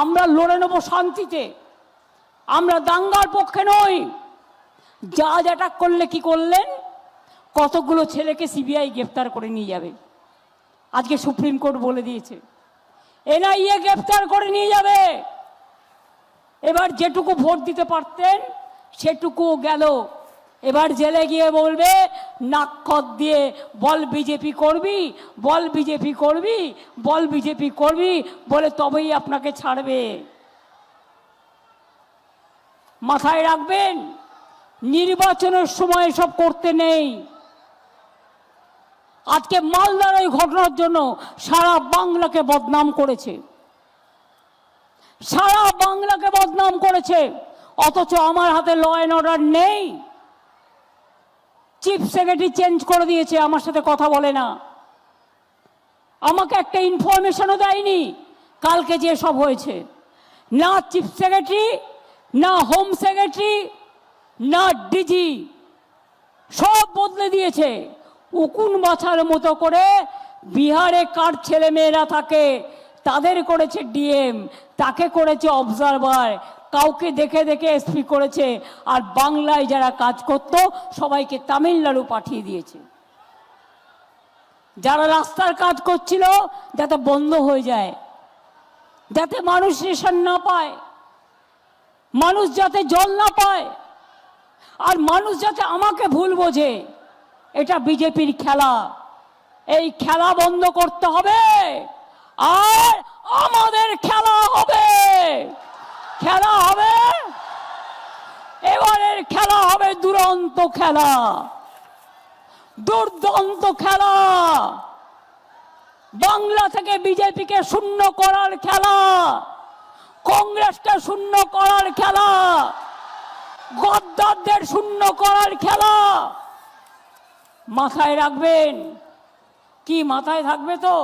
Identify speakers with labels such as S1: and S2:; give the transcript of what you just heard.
S1: আমরা লড়ে নেব শান্তিতে, আমরা দাঙ্গার পক্ষে নই। জাজ অ্যাটাক করলে কি করলেন? কতগুলো ছেলেকে সিবিআই গ্রেফতার করে নিয়ে যাবে। আজকে সুপ্রিম কোর্ট বলে দিয়েছে এনআইএ গ্রেফতার করে নিয়ে যাবে। এবার যেটুকু ভোট দিতে পারতেন সেটুকু গেল। এবার জেলে গিয়ে বলবে নাক দিয়ে বল বিজেপি করবি, বল বিজেপি করবি, বল বিজেপি করবি বলে তবেই আপনাকে ছাড়বে। মাথায় রাখবেন, নির্বাচনের সময় সব করতে নেই। আজকে মালদার ওই ঘটনার জন্য সারা বাংলাকে বদনাম করেছে, সারা বাংলাকে বদনাম করেছে। অথচ আমার হাতে ল অ্যান্ড অর্ডার নেই। চিফ সেক্রেটারি চেঞ্জ করে দিয়েছে, আমার সাথে কথা বলে না, আমাকে একটা ইনফরমেশনও দেয়নি কালকে যে সব হয়েছে। না চিফ সেক্রেটারি, না হোম সেক্রেটারি, না ডিজি, সব বদলে দিয়েছে। উকুন বাছার মতো করে বিহারে কার ছেলে মেয়েরা থাকে তাদের করেছে ডিএম, তাকে করেছে অবজারভার, কাউকে দেখে দেখে এসপি করেছে, আর বাংলায় যারা কাজ করত সবাইকে তামিলনাড়ু পাঠিয়ে দিয়েছে। যারা রাস্তার কাজ করছিল যাতে বন্ধ হয়ে যায়, যাতে মানুষ রেশন না পায়, মানুষ যাতে জল না পায়, আর মানুষ যাতে আমাকে ভুল বোঝে, এটা বিজেপির খেলা। এই খেলা বন্ধ করতে হবে, আর আমাদের খেলা হবে। খেলা হবে, এবারের খেলা হবে দুরন্ত খেলা, দুর্দান্ত খেলা। বাংলা থেকে বিজেপিকে শূন্য করার খেলা, কংগ্রেসকে শূন্য করার খেলা, গদ্দারদের শূন্য করার খেলা। মাথায় রাখবেন। কি মাথায় থাকবে তো?